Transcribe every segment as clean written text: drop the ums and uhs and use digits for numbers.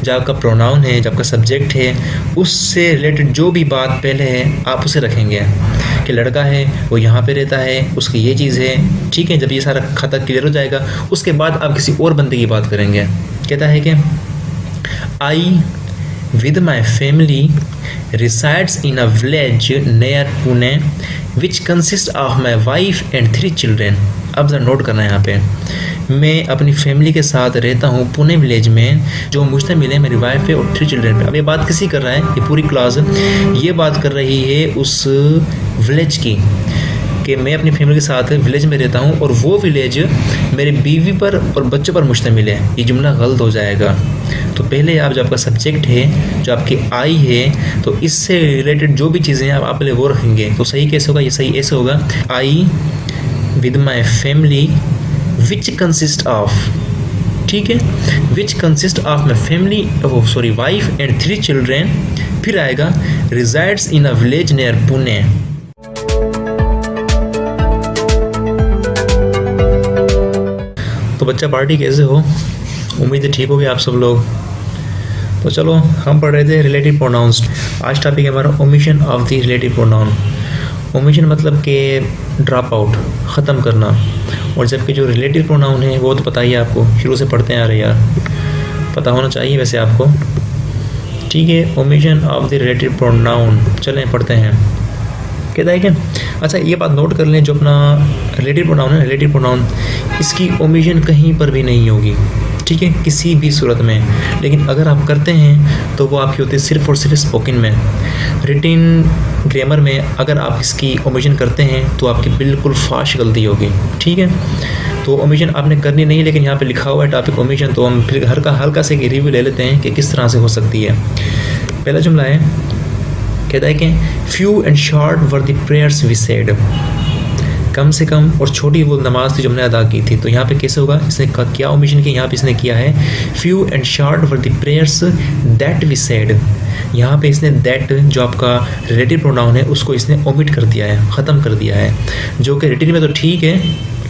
जो आपका प्रोनाउन है, जो आपका सब्जेक्ट है, उससे रिलेटेड जो भी बात पहले है आप उसे रखेंगे कि लड़का है वो यहाँ पे रहता है, उसकी ये चीज़ है, ठीक है। जब ये सारा खाता क्लियर हो जाएगा उसके बाद आप किसी और बंदे की बात करेंगे। कहता है कि I with my family resides in a village near Pune which consists of my wife and 3 children। अब ज़रा नोट करना है यहाँ पे, मैं अपनी फैमिली के साथ रहता हूँ पुणे विलेज में जो मुश्तमिल है मेरी वाइफ पे और 3 चिल्ड्रन पे। अब ये बात किसी कर रहा है, ये पूरी क्लास ये बात कर रही है उस विलेज की कि मैं अपनी फैमिली के साथ विलेज में रहता हूँ और वो विलेज मेरी बीवी पर और बच्चों पर मुश्तमिल है। ये जुमला गलत हो जाएगा। तो पहले आप जो आपका सब्जेक्ट है, जो आपकी आई है, तो इससे रिलेटेड जो भी चीज़ें हैं आप पहले वो रखेंगे। तो सही कैसे होगा? ये सही ऐसे होगा, I with my family which consist of, ठीक है, which consist of my family wife and 3 children. फिर आएगा resides in a village near Pune. तो बच्चा पार्टी कैसे हो? उम्मीद है ठीक होगी आप सब लोग। तो चलो हम पढ़ रहे थे रिलेटिव प्रोनाउंस। आज टॉपिक है हमारा omission of the relative pronoun. Omission मतलब कि ड्रॉप आउट, ख़त्म करना। और जबकि जो रिलेटिव प्रोनाउन है वो तो पता ही है आपको, शुरू से पढ़ते आ रहे यार, पता होना चाहिए वैसे आपको, ठीक है। Omission of the relative pronoun, चलें पढ़ते हैं। कहता है क्या? अच्छा ये बात नोट कर लें, जो अपना रिलेटिव प्रोनाउन है, रिलेटिव प्रोनाउन, इसकी ओमिशन कहीं पर भी नहीं होगी, ठीक है, किसी भी सूरत में। लेकिन अगर आप करते हैं तो वो आपकी होती है सिर्फ और सिर्फ स्पोकन में। रिटिन ग्रामर में अगर आप इसकी ओमिशन करते हैं तो आपकी बिल्कुल फाश गलती होगी, ठीक है। तो ओमिशन आपने करनी नहीं, लेकिन यहाँ पे लिखा हुआ है टॉपिक ओमिशन, तो हम फिर हल्का से रिव्यू ले लेते हैं कि किस तरह से हो सकती है। पहला जुमला है, कहता है कि few and short were the prayers we said. कम से कम और छोटी वो नमाज थी जो हमने अदा की थी। तो यहाँ पे कैसे होगा? इसने क्या ओमिशन किया? यहाँ पे इसने किया है few and short were the prayers that we said. यहाँ पे इसने दैट जो आपका रिलेटिव प्रोनाउन है उसको इसने ओमिट कर दिया है, ख़त्म कर दिया है, जो कि रिटिन में तो ठीक है,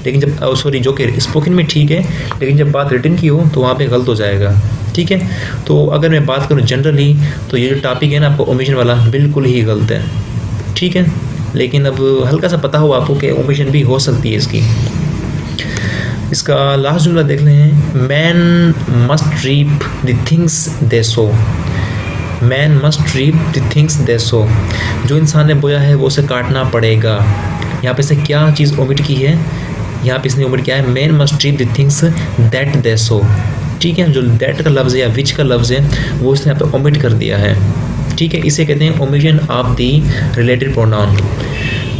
लेकिन जब जो कि स्पोकन में ठीक है, लेकिन जब बात रिटिन की हो तो वहाँ पे गलत हो जाएगा, ठीक है। तो अगर मैं बात करूँ जनरली तो ये जो टॉपिक है ना आपको ओमिशन वाला, बिल्कुल ही गलत है, ठीक है। लेकिन अब हल्का सा पता हो आपको कि ओमिशन भी हो सकती है इसकी। इसका लास्ट जुमला देख लें, man must reap the things they sow. Man must reap the things they sow, जो इंसान ने बोया है वो उसे काटना पड़ेगा। यहाँ पे इसने क्या चीज़ ओमिट की है? यहाँ पे इसने ओमिट किया है man must reap the things that they sow, ठीक है। जो दैट का लफ्ज़ है या विच का लफ्ज़ है वो इसने यहाँ पे ओमिट कर दिया है, ठीक है। इसे कहते हैं omission of the relative pronoun.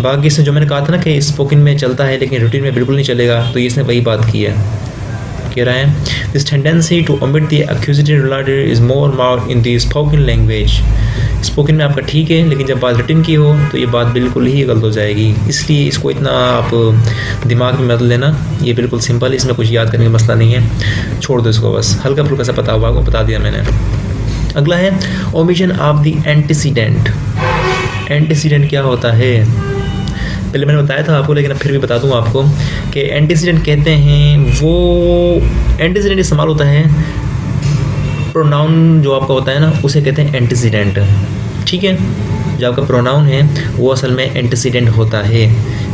बाकी इसमें जो मैंने कहा था ना कि स्पोकन में चलता है लेकिन रूटीन में बिल्कुल नहीं चलेगा, तो इसने वही बात की है। कह रहा है this tendency to omit the accusative relative is more marked in the spoken language. Spoken में आपका ठीक है, लेकिन जब बात रिटन की हो तो ये बात बिल्कुल ही गलत हो जाएगी। इसलिए इसको इतना आप दिमाग में मत लेना, ये बिल्कुल सिंपल है, इसमें कुछ याद करने का मसला नहीं है, छोड़ दो इसको, बस हल्का फुल्का सा पता हुआ आपको बता दिया मैंने। अगला है omission of the antecedent. Antecedent क्या होता है? पहले मैंने बताया था आपको, लेकिन अब फिर भी बता दूं आपको कि एंटीसीडेंट कहते हैं वो एंटीसीडेंट इस्तेमाल होता है, प्रोनाउन जो आपका होता है ना उसे कहते हैं एंटीसीडेंट, ठीक है। जो आपका प्रोनाउन है वो असल में एंटीसीडेंट होता है।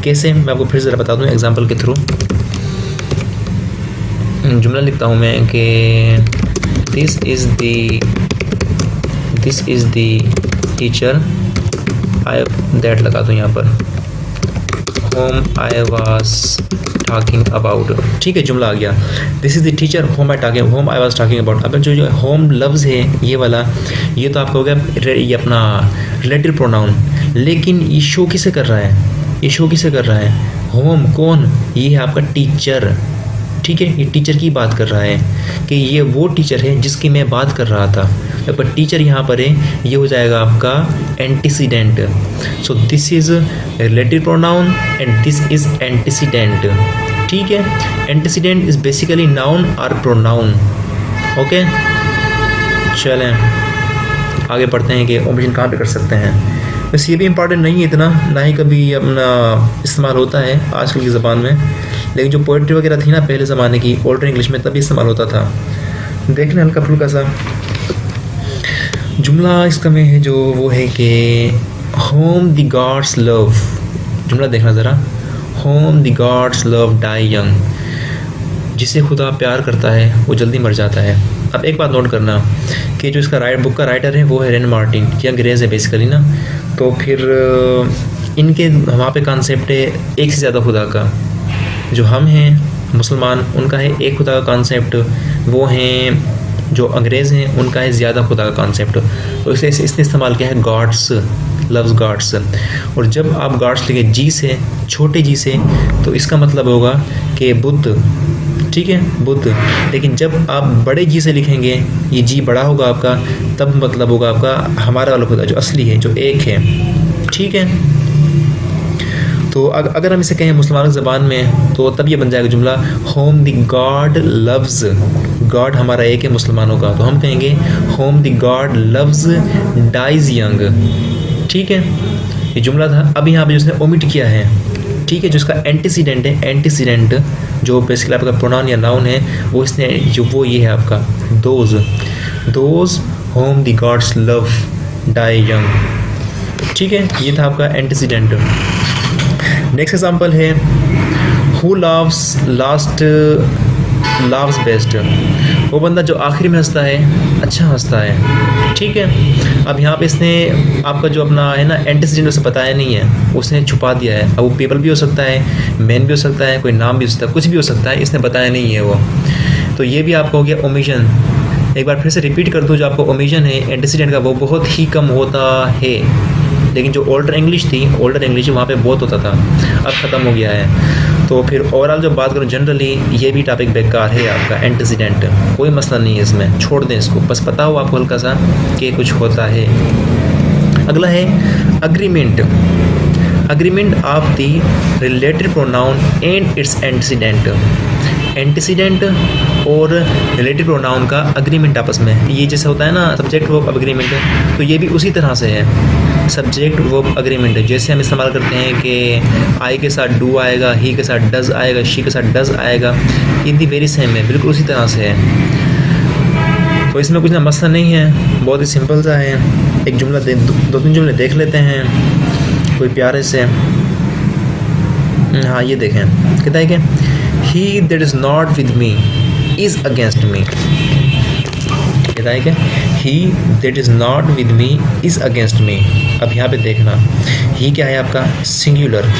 कैसे? मैं आपको फिर ज़रा बता दूं एग्जांपल के थ्रू। जुमला लिखता हूँ मैं कि this is the teacher I that लगा दूँ यहाँ पर, home I was talking about, ठीक है, जुमला आ गया। This is the teacher home I was talking about. अब जो होम लफ्ज़ है ये वाला, ये तो आपका हो गया ये अपना रिलेटिव प्रोनाउन, लेकिन ये शो किसे कर रहा है? ये शो किसे कर रहा है? होम कौन? ये है आपका टीचर, ठीक है। ये टीचर की बात कर रहा है कि ये वो टीचर है जिसकी मैं बात कर रहा था। आपका टीचर यहाँ पर है, ये हो जाएगा आपका antecedent. So this is relative pronoun and this is antecedent, ठीक है। एंटीसीडेंट इज़ बेसिकली नाउन और प्रोनाउन, ओके। चलें आगे पढ़ते हैं कि ओमिशन कहाँ पे कर सकते हैं। बस ये भी इम्पॉर्टेंट नहीं है इतना, ना ही कभी अपना इस्तेमाल होता है आजकल की ज़बान में, लेकिन जो पोइट्री वगैरह थी ना पहले ज़माने की ओल्डर इंग्लिश में, तभी इस्तेमाल होता था। देख लें हल्का फुल्का सा। जुमला इसका में है जो वो है कि होम द गॉड्स लव, जुमला देखना ज़रा, whom the gods love die young, जिसे खुदा प्यार करता है वो जल्दी मर जाता है। अब एक बात नोट करना कि जो इसका बुक का राइटर है वो है रेन मार्टिन, ये अंग्रेज़ है बेसिकली ना, तो फिर इनके वहाँ पे कॉन्सेप्ट है एक से ज़्यादा खुदा का। जो हम हैं मुसलमान उनका है एक खुदा का कॉन्सेप्ट, वो हैं जो अंग्रेज़ हैं उनका है ज़्यादा खुदा का कॉन्सेप्ट। तो इसलिए इसने इस्तेमाल किया है गॉड्स, लव्स गॉड्स। और जब आप गॉड्स लिखे जी से, छोटे जी से, तो इसका मतलब होगा कि बुद्ध, ठीक है, बुद्ध। लेकिन जब आप बड़े जी से लिखेंगे, ये जी बड़ा होगा आपका, तब मतलब होगा आपका हमारा वाला खुदा जो असली है, जो एक है, ठीक है। तो अगर हम इसे कहें मुसलमानों की ज़बान में तो तब ये बन जाएगा जुमला whom the god loves, god हमारा एक है मुसलमानों का, तो हम कहेंगे whom the god loves dies young, ठीक है। ये जुमला था। अब यहाँ पे जिसने ओमिट किया है, ठीक है, जो इसका एंटीसीडेंट है, एंटीसीडेंट जो बेसिकली आपका प्रोनाउन या नाउन है, वो इसने जो वो ये है आपका those, those whom the gods love die young, ठीक है। ये था आपका एंटीसीडेंट। नेक्स्ट एग्जाम्पल है who loves last loves best, वो बंदा जो आखिरी में हंसता है अच्छा हंसता है, ठीक है। अब यहाँ पे इसने आपका जो अपना है ना एंटीसीडेंट उसे बताया नहीं है, उसने छुपा दिया है। अब वो पीपल भी हो सकता है, मैन भी हो सकता है, कोई नाम भी हो सकता है, कुछ भी हो सकता है, इसने बताया नहीं है वो। तो ये भी आपका हो गया ओमिशन। एक बार फिर से रिपीट कर दूँ, जो आपको ओमिशन है एंटीसीडेंट का वो बहुत ही कम होता है, लेकिन जो ओल्डर इंग्लिश थी, ओल्डर इंग्लिश वहाँ पे बहुत होता था, अब ख़त्म हो गया है। तो फिर ओवरऑल जब बात करूँ जनरली, ये भी टॉपिक बेकार है आपका एंटीसीडेंट, कोई मसला नहीं है इसमें, छोड़ दें इसको, बस पता हो आपको हल्का सा कि कुछ होता है। अगला है agreement, agreement of the related pronoun and it's antecedent, antecedent और रिलेटिव प्रोनाउन का अग्रीमेंट आपस में, ये जैसे होता है ना सब्जेक्ट वर्ब अग्रीमेंट, तो ये भी उसी तरह से है, सब्जेक्ट वर्ब अग्रीमेंट। जैसे हम इस्तेमाल करते हैं कि आई के साथ डू आएगा, ही के साथ डज आएगा, शी के साथ डज आएगा, ये वेरी सेम है, बिल्कुल उसी तरह से है। तो इसमें कुछ ना मसला नहीं है, बहुत ही सिंपल सा है। एक जुमला दो तीन जुमले देख लेते हैं कोई प्यारे से। हाँ ये देखें, कहता है कि he that is not with me is against me, कहता है क्या, he that is not with me is against me। अब यहाँ पे देखना he क्या है आपका सिंगुलर,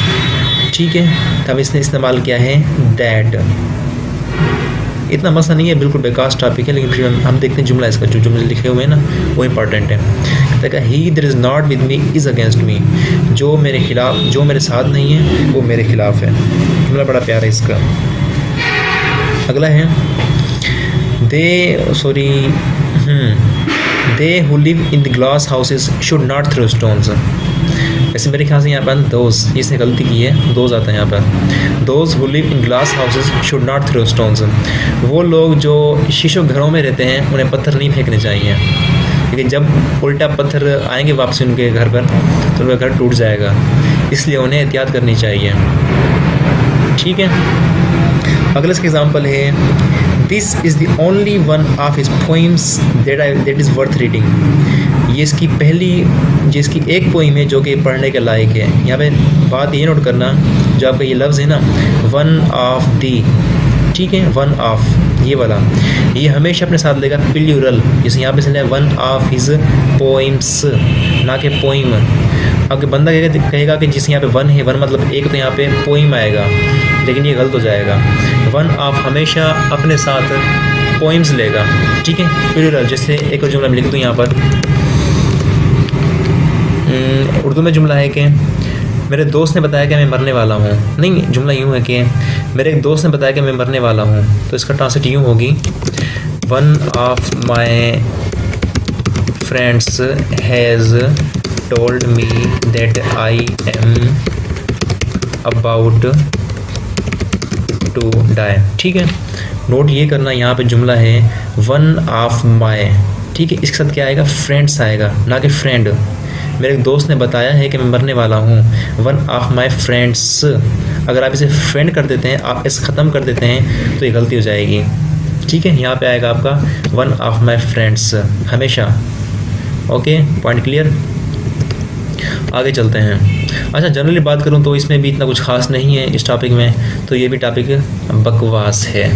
ठीक है, तब इसने इस्तेमाल किया है that। इतना मसला नहीं है, बिल्कुल बेकार टॉपिक है, लेकिन फिर हम देखते हैं जुमला इसका, जो जुमले लिखे हुए हैं ना वो इंपॉर्टेंट है। कहता है he that is not with me is against me, जो मेरे खिलाफ, जो मेरे साथ नहीं है वो मेरे खिलाफ है। जुमला बड़ा प्यारा है इसका। अगला है they who live in the glass houses should not throw stones. वैसे मेरे ख्याल से यहाँ पर दोज, इसने गलती की है, दोज आता है यहाँ पर, those who live in glass houses should not throw stones. वो लोग जो शीशों घरों में रहते हैं उन्हें पत्थर नहीं फेंकने चाहिए, लेकिन जब उल्टा पत्थर आएंगे वापस उनके घर पर तो उनका घर टूट जाएगा, इसलिए उन्हें एहतियात करनी चाहिए, ठीक है। अगला इसका एग्जाम्पल है this is the only one of his poems that is worth reading. ये इसकी पहली, जो इसकी एक पोइम है जो कि पढ़ने के लायक है। यहाँ पे बात ये नोट करना, जो आपका ये लफ्ज़ है ना वन ऑफ दी, ठीक है, वन ऑफ ये वाला, ये हमेशा अपने साथ लेगा प्लूरल, जैसे यहाँ पे से वन ऑफ हिज पोइम्स, ना कि पोइम। अब बंदा कहेगा कि जिस यहाँ पे वन है, वन मतलब एक, तो यहाँ पे पोइम आएगा, लेकिन ये गलत हो जाएगा। वन ऑफ हमेशा अपने साथ पोइम्स लेगा, ठीक है, प्लूरल। जैसे एक और जुमला लिख दूँ यहाँ पर, उर्दू में जुमला है कि मेरे दोस्त ने बताया कि मैं मरने वाला हूँ, नहीं जुमला यूँ है कि मेरे एक दोस्त ने बताया कि मैं मरने वाला हूँ, तो इसका ट्रांसलेट यूँ होगी one of my friends has told me that I am about to die, ठीक है। नोट ये करना, यहाँ पे जुमला है वन ऑफ माई, ठीक है, इसके साथ क्या आएगा, फ्रेंड्स आएगा, ना कि फ्रेंड। मेरे एक दोस्त ने बताया है कि मैं मरने वाला हूँ, वन ऑफ माई फ्रेंड्स। अगर आप इसे फ्रेंड कर देते हैं, आप इसे ख़त्म कर देते हैं, तो ये गलती हो जाएगी, ठीक है। यहाँ पे आएगा आपका वन ऑफ माई फ्रेंड्स हमेशा, ओके, पॉइंट क्लियर। आगे चलते हैं। अच्छा, जनरली बात करूं तो इसमें भी इतना कुछ खास नहीं है इस टॉपिक में, तो ये भी टॉपिक बकवास है,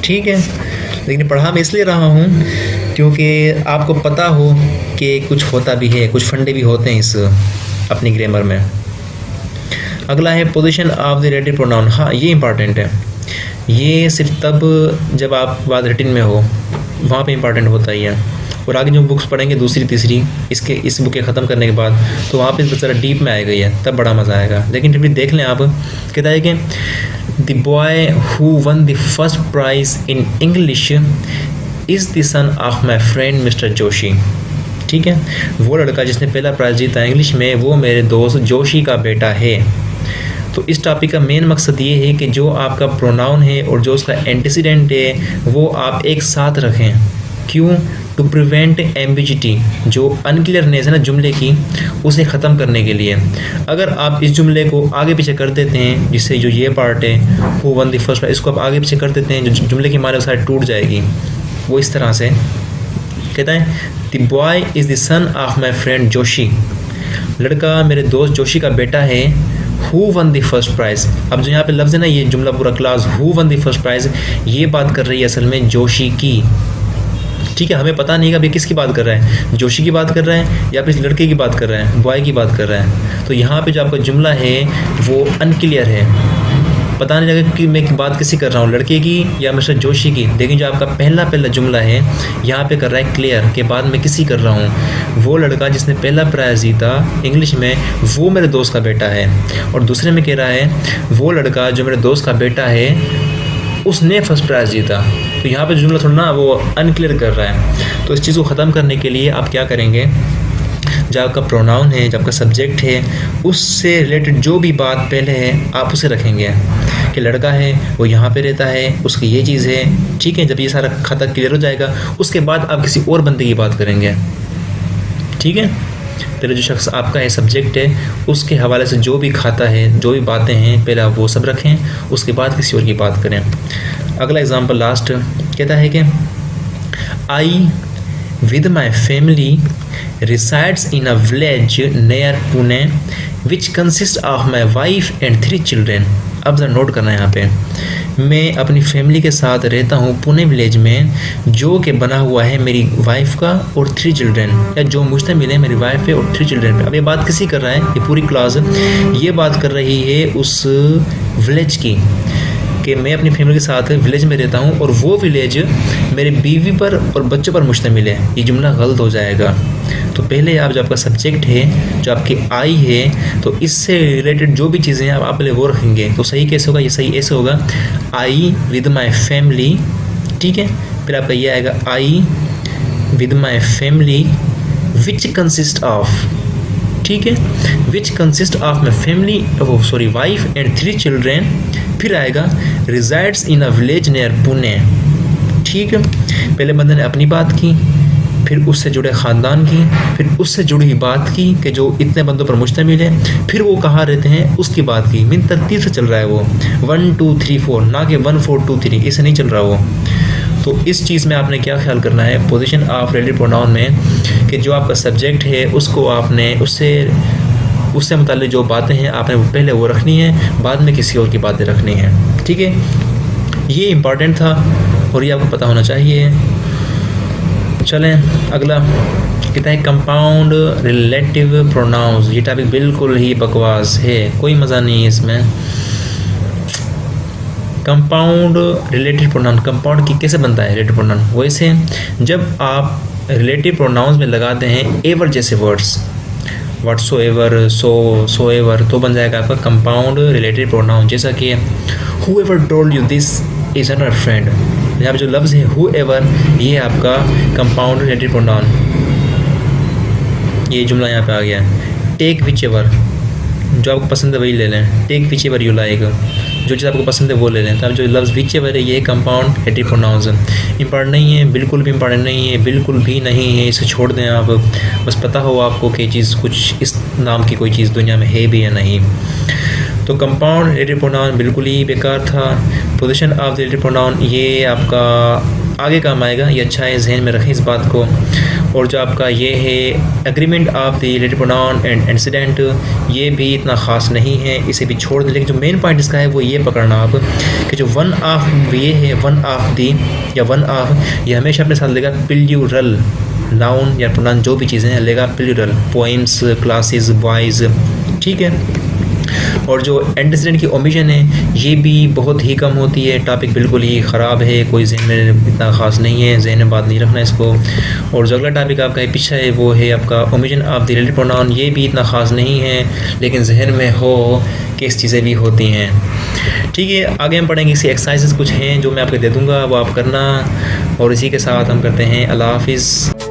ठीक है। लेकिन पढ़ा मैं इसलिए रहा हूँ क्योंकि आपको पता हो कि कुछ होता भी है, कुछ फंडे भी होते हैं इस अपनी ग्रामर में। अगला है position of the relative pronoun. हाँ, ये इंपॉर्टेंट है। ये सिर्फ तब जब आप बात रिटिन में हो, वहाँ पे इंपॉर्टेंट होता ही है। और आगे जो बुक्स पढ़ेंगे दूसरी तीसरी इसके इस बुक के ख़त्म करने के बाद, तो वहाँ पे ज़रा डीप में आएगा ये, तब बड़ा मज़ा आएगा। लेकिन फिर भी देख लें आप, कहता है कि the boy who one the first prize in English is the son of my friend mister Joshi. ठीक है, वो लड़का जिसने पहला प्राइज़ जीता इंग्लिश में, वो मेरे दोस्त जोशी का बेटा है। तो इस टॉपिक का मेन मकसद ये है कि जो आपका प्रोनाउन है और जो उसका एंटीसीडेंट है वो आप एक साथ रखें। क्यों? टू प्रिवेंट एम्बिजिटी, जो अनक्लियरनेस है ना जुमले की, उसे ख़त्म करने के लिए। अगर आप इस जुमले को आगे पीछे कर देते हैं, जिससे जो ये पार्ट है हु वन द फर्स्ट, इसको आप आगे पीछे कर देते हैं, जो जुमले की माने सारी टूट जाएगी। वो इस तरह से कहता है the boy is the son of my friend Joshi. लड़का मेरे दोस्त जोशी का बेटा है। Who one the first prize, अब जो यहाँ पे लफ्ज़ है ना, ये जुमला पूरा class who one the first prize, ये बात कर रही है असल में जोशी की। ठीक है, हमें पता नहीं कि अभी किसकी बात कर रहा है, जोशी की बात कर रहा है या फिर इस लड़के की बात कर रहा है, बॉय की बात कर रहा है। तो यहाँ पे जो आपका जुमला है वो अनक्लियर है, पता नहीं लगा कि मैं बात किसी कर रहा हूँ, लड़के की या मिस्टर जोशी की। लेकिन जो आपका पहला जुमला है यहाँ पे कर रहा है क्लियर के बाद मैं किसी कर रहा हूँ। वो लड़का जिसने पहला प्राइज़ जीता इंग्लिश में, वो मेरे दोस्त का बेटा है। और दूसरे में कह रहा है वो लड़का जो मेरे दोस्त का बेटा है उसने फर्स्ट प्राइज़ जीता। तो यहाँ पे जुमला थोड़ा ना वो अनक्लियर कर रहा है। तो इस चीज़ को ख़त्म करने के लिए आप क्या करेंगे, जो आपका प्रोनाउन है, जो आपका सब्जेक्ट है, उससे रिलेटेड जो भी बात पहले है आप उसे रखेंगे। कि लड़का है वो यहाँ पे रहता है, उसकी ये चीज़ है। ठीक है, जब ये सारा खाता क्लियर हो जाएगा उसके बाद आप किसी और बंदे की बात करेंगे। ठीक है, पहले जो शख्स आपका है सब्जेक्ट है, उसके हवाले से जो भी खाता है, जो भी बातें हैं, पहले आप वो सब रखें, उसके बाद किसी और की बात करें। अगला एग्जांपल लास्ट कहता है कि I with my family resides in a village near Pune which consists of my wife and 3 children। अब ज़रा नोट करना है यहाँ पे, मैं अपनी फैमिली के साथ रहता हूँ पुणे विलेज में, जो कि बना हुआ है मेरी वाइफ का और 3 चिल्ड्रेन, या जो मुश्तमिल है मेरी वाइफ पे और 3 चिल्ड्रेन पे। अब ये बात किसी कर रहा है, ये पूरी क्लास ये बात कर रही है उस विलेज की, कि मैं अपनी फैमिली के साथ विलेज में रहता हूँ और वो विलेज मेरे बीवी पर और बच्चों पर मुश्तमिल है। ये जुमला गलत हो जाएगा। तो पहले आप जो आपका सब्जेक्ट है, जो आपकी आई है, तो इससे रिलेटेड जो भी चीज़ें हैं आप पहले वो रखेंगे। तो सही कैसे होगा, ये सही ऐसे होगा आई विद माई फैमिली। ठीक है, फिर आपका ये आएगा I with my family which consist of. ठीक है, which consist of my family, sorry wife and 3 children. फिर आएगा resides in a village near Pune. ठीक है, पहले बंदे ने अपनी बात की, फिर उससे जुड़े ख़ानदान की, फिर उससे जुड़ी बात की कि जो इतने बंदों पर मुश्तमिल है, फिर वो कहाँ रहते हैं उसकी बात की। मिन तरतीब से चल रहा है वो 1 2 3 4, ना कि 1 4 2 3, इसे नहीं चल रहा वो। तो इस चीज़ में आपने क्या ख्याल करना है पोजीशन ऑफ रिलेटिव प्रोनाउन में, कि जो आपका सब्जेक्ट है उसको आपने उससे मुताल्लिक़ जो बातें हैं आपने पहले वो रखनी है, बाद में किसी और की बातें रखनी है। ठीक है, ये इम्पॉर्टेंट था और ये आपको पता होना चाहिए। चलें अगला कहता है कंपाउंड रिलेटिव प्रोनाउंस। ये टॉपिक बिल्कुल ही बकवास है, कोई मज़ा नहीं है इसमें। कंपाउंड रिलेटिव प्रोनाउन, कंपाउंड की कैसे बनता है रिलेटिव प्रोनाउन? वैसे जब आप रिलेटिव प्रोनाउंस में लगाते हैं एवर जैसे वर्ड्स, व्हाटसोएवर, सो एवर, तो बन जाएगा आपका कंपाउंड रिलेटिव प्रोनाउन। जैसा कि whoever told you this is another friend, यहाँ पे जो लफ्ज़ है हूएवर, ये आपका कंपाउंड रिलेटिव प्रोनाउन। ये जुमला यहाँ पे आ गया। टेक विच एवर, जो आपको पसंद है वही ले लें। Take whichever you like, जो चीज़ आपको पसंद है वो ले लें। तो अब जो लफ्ज़ विच एवर है ये कंपाउंड रिलेटिव प्रोनाउंस इंपॉर्टेंट नहीं है, बिल्कुल भी इंपॉर्टेंट नहीं है, बिल्कुल भी नहीं है, इसे छोड़ दें आप। बस पता हो आपको कि चीज़ कुछ इस नाम की कोई चीज़ दुनिया में है भी या नहीं। तो कंपाउंड रिलेटिव प्रोनाउन बिल्कुल ही बेकार था। Position of the relative pronoun ये आपका आगे काम आएगा, ये अच्छा है, जहन में रखें इस बात को। और जो आपका ये है agreement of the relative pronoun and incident, ये भी इतना ख़ास नहीं है, इसे भी छोड़ दें। लेकिन जो मेन पॉइंट इसका है वो ये पकड़ना आप कि जो वन ऑफ ये है, वन ऑफ दी या वन ऑफ, ये हमेशा अपने साथ लेगा प्लूरल नाउन या प्रोनाउन, जो भी चीज़ें हैं लेगा प्लूरल, पोइम्स, क्लासेस, बॉयज़, ठीक है। और जो एंटीसीडेंट की ओमिशन है ये भी बहुत ही कम होती है, टॉपिक बिल्कुल ही ख़राब है, कोई जहन में इतना ख़ास नहीं है, जहन में बात नहीं रखना इसको। और जो अगला टॉपिक आपका पीछा है वो है आपका omission of the relative pronoun, ये भी इतना ख़ास नहीं है, लेकिन जहन में हो कि इस चीज़ें भी होती हैं, ठीक है। आगे हम पढ़ेंगे, इसी एक्सरसाइजेस कुछ हैं जो मैं आपको दे दूँगा, वो आप करना। और इसी के साथ हम करते हैं अल्लाह हाफिज़।